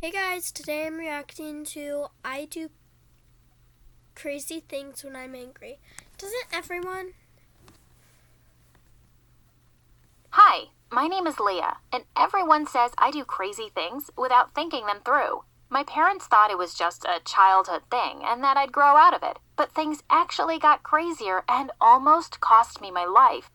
Hey guys, today I'm reacting to I do crazy things when I'm angry. Doesn't everyone? Hi, my name is Leah, and everyone says I do crazy things without thinking them through. My parents thought it was just a childhood thing and that I'd grow out of it, but things actually got crazier and almost cost me my life.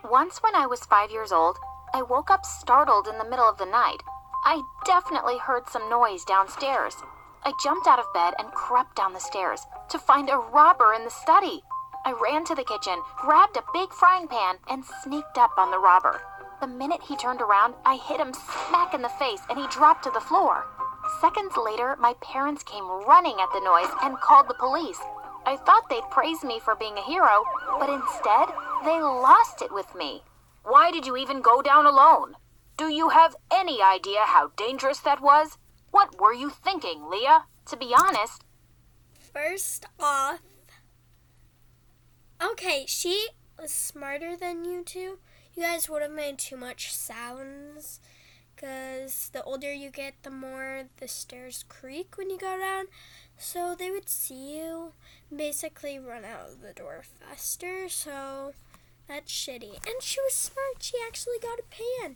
Once when I was 5 years old, I woke up startled in the middle of the night. I definitely heard some noise downstairs. I jumped out of bed and crept down the stairs to find a robber in the study. I ran to the kitchen, grabbed a big frying pan, and sneaked up on the robber. The minute he turned around, I hit him smack in the face and he dropped to the floor. Seconds later, my parents came running at the noise and called the police. I thought they'd praise me for being a hero, but instead, they lost it with me. Why did you even go down alone? Do you have any idea how dangerous that was? What were you thinking, Leah? To be honest, First off, okay, she was smarter than you two. You guys would have made too much sounds because the older you get, the more the stairs creak when you go down. So they would see you basically run out of the door faster. So that's shitty. And she was smart. She actually got a pan.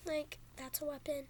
Like, that's a weapon.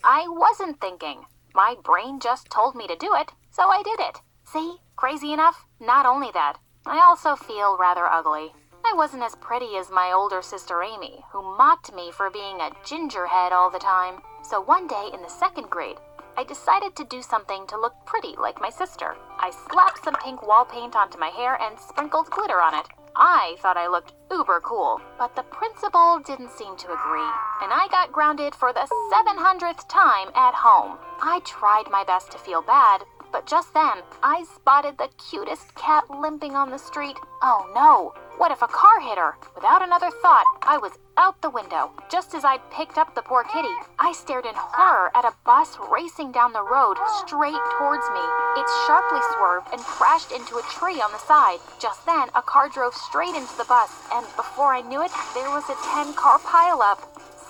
I wasn't thinking. My brain just told me to do it, so I did it. See? Crazy enough? Not only that, I also feel rather ugly. I wasn't as pretty as my older sister Amy, who mocked me for being a gingerhead all the time. So one day in the 2nd grade, I decided to do something to look pretty like my sister. I slapped some pink wall paint onto my hair and sprinkled glitter on it. I thought I looked uber cool, but the principal didn't seem to agree, and I got grounded for the 700th time at home. I tried my best to feel bad, but just then, I spotted the cutest cat limping on the street. Oh no, what if a car hit her? Without another thought, I was out the window. Just as I picked up the poor kitty, I stared in horror at a bus racing down the road straight towards me. It sharply swerved and crashed into a tree on the side. Just then, a car drove straight into the bus, and before I knew it, there was a 10-car pileup.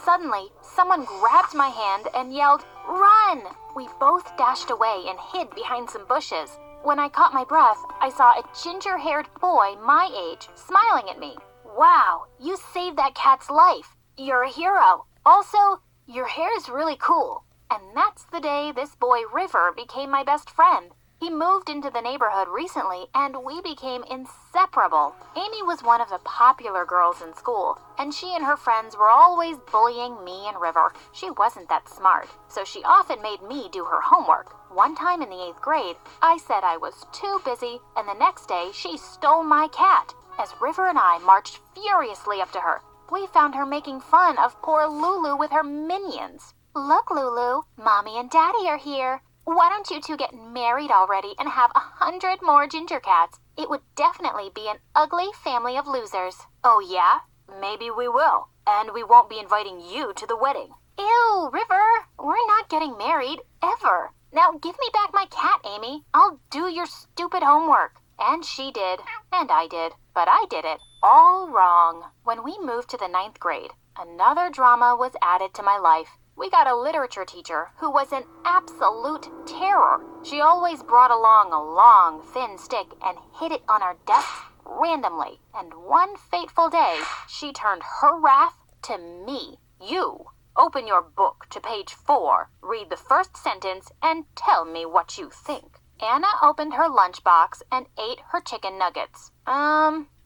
Suddenly, someone grabbed my hand and yelled, "Run!" We both dashed away and hid behind some bushes. When I caught my breath, I saw a ginger-haired boy my age smiling at me. Wow, you saved that cat's life. You're a hero. Also, your hair is really cool. And that's the day this boy River became my best friend. He moved into the neighborhood recently, and we became inseparable. Amy was one of the popular girls in school, and she and her friends were always bullying me and River. She wasn't that smart, so she often made me do her homework. One time in the 8th grade, I said I was too busy, and the next day she stole my cat. As River and I marched furiously up to her, we found her making fun of poor Lulu with her minions. "Look, Lulu, Mommy and Daddy are here. Why don't you two get married already and have 100 more ginger cats? It would definitely be an ugly family of losers." "Oh yeah? Maybe we will. And we won't be inviting you to the wedding." "Ew, River, we're not getting married, ever. Now give me back my cat, Amy. I'll do your stupid homework." And she did, and I did, but I did it all wrong. When we moved to the 9th grade, another drama was added to my life. We got a literature teacher who was an absolute terror. She always brought along a long, thin stick and hid it on our desks randomly. And one fateful day, she turned her wrath to me. "You, open your book to page 4, read the first sentence, and tell me what you think." Anna opened her lunchbox and ate her chicken nuggets.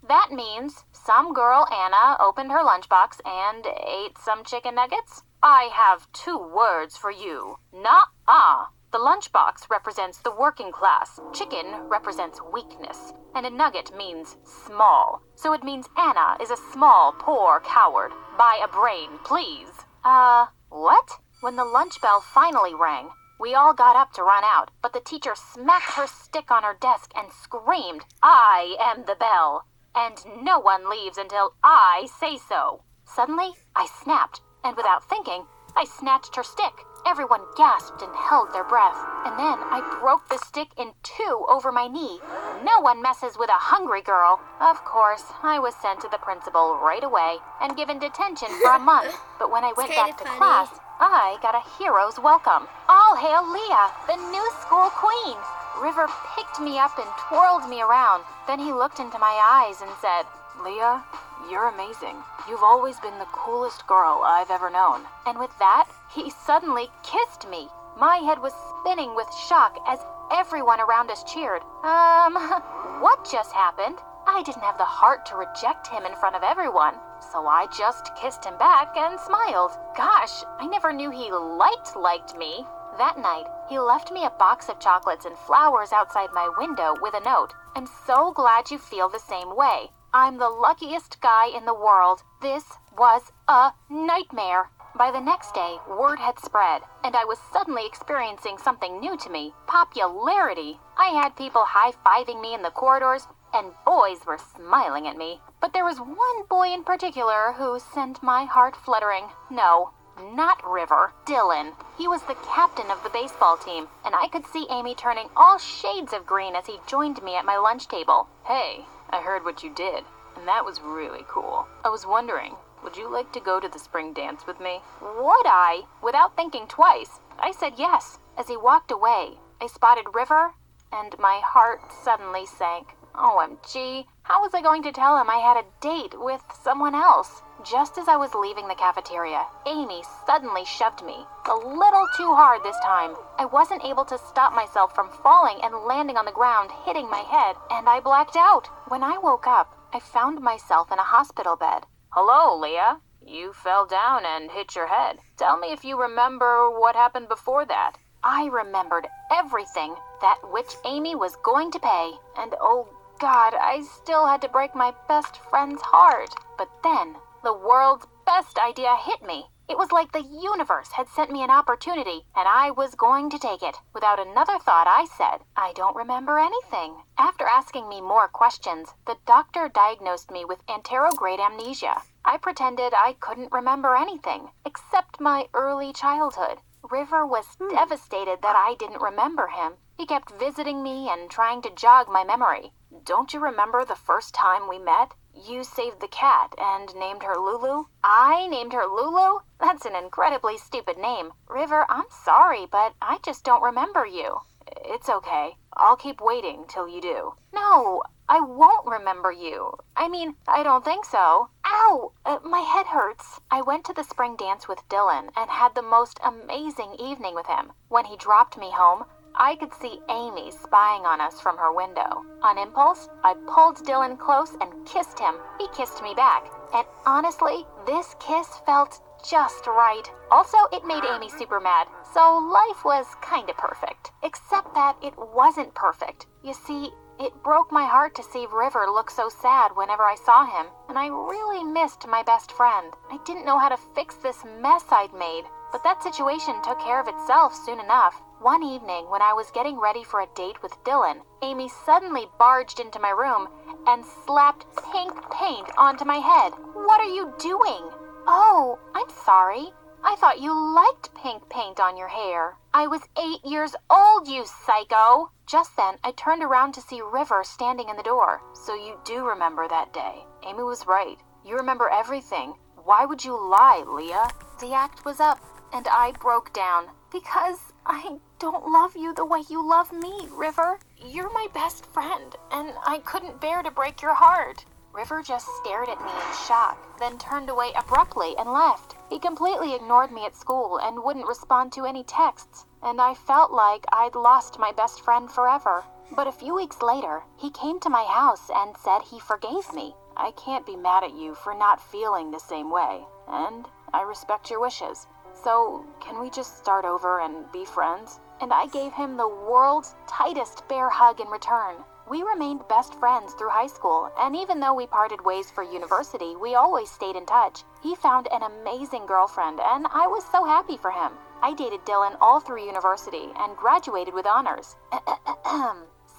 That means some girl Anna opened her lunchbox and ate some chicken nuggets? I have 2 words for you. Nuh-uh. The lunchbox represents the working class, chicken represents weakness, and a nugget means small. So it means Anna is a small, poor coward. Buy a brain, please. What? When the lunch bell finally rang, we all got up to run out, but the teacher smacked her stick on her desk and screamed, "I am the bell, and no one leaves until I say so." Suddenly, I snapped, and without thinking, I snatched her stick. Everyone gasped and held their breath, and then I broke the stick in 2 over my knee. No one messes with a hungry girl. Of course, I was sent to the principal right away and given detention for a month. But when I went back to class, I got a hero's welcome. All hail Leah, the new school queen. River picked me up and twirled me around. Then he looked into my eyes and said, Leah, you're amazing. You've always been the coolest girl I've ever known. And with that, he suddenly kissed me. My head was spinning with shock as everyone around us cheered. What just happened? I didn't have the heart to reject him in front of everyone, so I just kissed him back and smiled. Gosh, I never knew he liked me. That night, he left me a box of chocolates and flowers outside my window with a note. I'm so glad you feel the same way. I'm the luckiest guy in the world. This was a nightmare. By the next day, word had spread, and I was suddenly experiencing something new to me, popularity. I had people high-fiving me in the corridors, and boys were smiling at me. But there was one boy in particular who sent my heart fluttering. No, not River, Dylan. He was the captain of the baseball team, and I could see Amy turning all shades of green as he joined me at my lunch table. Hey, I heard what you did, and that was really cool. I was wondering, would you like to go to the spring dance with me? Would I? Without thinking twice, I said yes. As he walked away, I spotted River, and my heart suddenly sank. OMG, how was I going to tell him I had a date with someone else? Just as I was leaving the cafeteria, Amy suddenly shoved me. A little too hard this time. I wasn't able to stop myself from falling and landing on the ground, hitting my head, and I blacked out. When I woke up, I found myself in a hospital bed. Hello, Leah. You fell down and hit your head. Tell me if you remember what happened before that. I remembered everything, that which Amy was going to pay. And oh God, I still had to break my best friend's heart. But then, the world's best idea hit me. It was like the universe had sent me an opportunity, and I was going to take it. Without another thought, I said, I don't remember anything. After asking me more questions, the doctor diagnosed me with anterograde amnesia. I pretended I couldn't remember anything, except my early childhood. River was devastated that I didn't remember him. He kept visiting me and trying to jog my memory. Don't you remember the first time we met? You saved the cat and named her Lulu? I named her Lulu? That's an incredibly stupid name. River, I'm sorry, but I just don't remember you. It's okay. I'll keep waiting till you do. No, I won't remember you. I mean, I don't think so. Ow! My head hurts. I went to the spring dance with Dylan and had the most amazing evening with him. When he dropped me home, I could see Amy spying on us from her window. On impulse, I pulled Dylan close and kissed him. He kissed me back. And honestly, this kiss felt just right. Also, it made Amy super mad, so life was kinda perfect. Except that it wasn't perfect. You see, it broke my heart to see River look so sad whenever I saw him, and I really missed my best friend. I didn't know how to fix this mess I'd made, but that situation took care of itself soon enough. One evening, when I was getting ready for a date with Dylan, Amy suddenly barged into my room and slapped pink paint onto my head. What are you doing? Oh, I'm sorry. I thought you liked pink paint on your hair. I was 8 years old, you psycho. Just then, I turned around to see River standing in the door. So you do remember that day. Amy was right. You remember everything. Why would you lie, Leah? The act was up, and I broke down. Because I don't love you the way you love me, River. You're my best friend, and I couldn't bear to break your heart. River just stared at me in shock, then turned away abruptly and left. He completely ignored me at school and wouldn't respond to any texts, and I felt like I'd lost my best friend forever. But a few weeks later, he came to my house and said he forgave me. I can't be mad at you for not feeling the same way, and I respect your wishes. So, can we just start over and be friends? And I gave him the world's tightest bear hug in return. We remained best friends through high school, and even though we parted ways for university, we always stayed in touch. He found an amazing girlfriend, and I was so happy for him. I dated Dylan all through university and graduated with honors.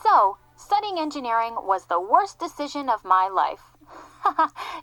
So, studying engineering was the worst decision of my life.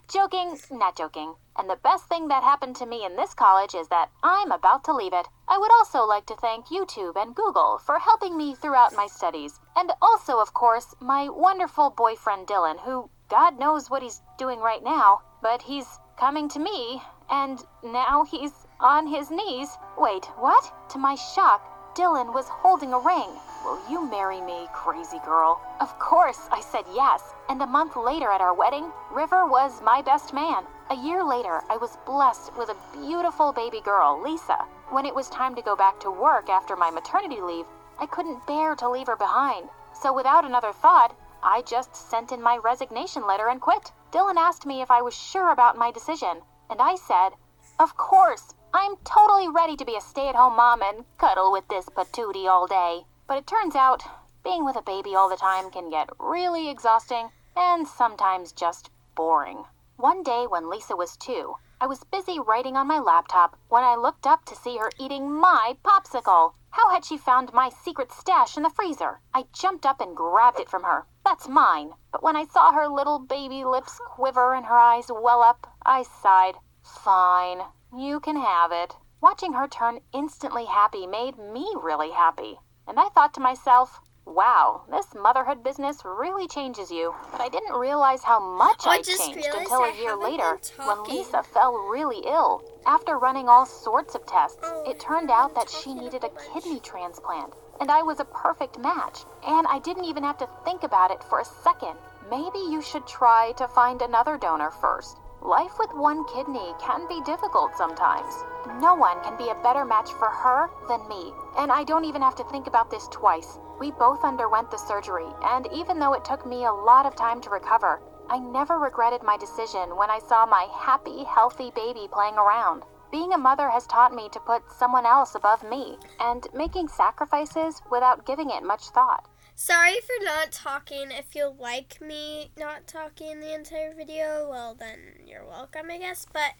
Joking, not joking. And the best thing that happened to me in this college is that I'm about to leave it. I would also like to thank YouTube and Google for helping me throughout my studies. And also, of course, my wonderful boyfriend Dylan, who God knows what he's doing right now, but he's coming to me, and now he's on his knees. Wait, what? To my shock, Dylan was holding a ring. Will you marry me, crazy girl? Of course, I said yes. And a month later at our wedding, River was my best man. A year later, I was blessed with a beautiful baby girl, Lisa. When it was time to go back to work after my maternity leave, I couldn't bear to leave her behind. So without another thought, I just sent in my resignation letter and quit. Dylan asked me if I was sure about my decision, and I said, of course, I'm totally ready to be a stay-at-home mom and cuddle with this patootie all day. But it turns out, being with a baby all the time can get really exhausting and sometimes just boring. One day when Lisa was 2, I was busy writing on my laptop when I looked up to see her eating my popsicle. How had she found my secret stash in the freezer? I jumped up and grabbed it from her. That's mine. But when I saw her little baby lips quiver and her eyes well up, I sighed. Fine, you can have it. Watching her turn instantly happy made me really happy. And I thought to myself, wow, this motherhood business really changes you. But I didn't realize how much I changed until a year later when Lisa fell really ill. After running all sorts of tests, it turned out that she needed a kidney transplant. And I was a perfect match. And I didn't even have to think about it for a second. Maybe you should try to find another donor first. Life with one kidney can be difficult sometimes. No one can be a better match for her than me. And I don't even have to think about this twice. We both underwent the surgery, and even though it took me a lot of time to recover, I never regretted my decision when I saw my happy, healthy baby playing around. Being a mother has taught me to put someone else above me, and making sacrifices without giving it much thought. Sorry for not talking. If you like me not talking the entire video, well then you're welcome, I guess. But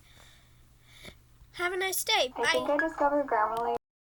have a nice day. Bye. I think I discovered Grammarly.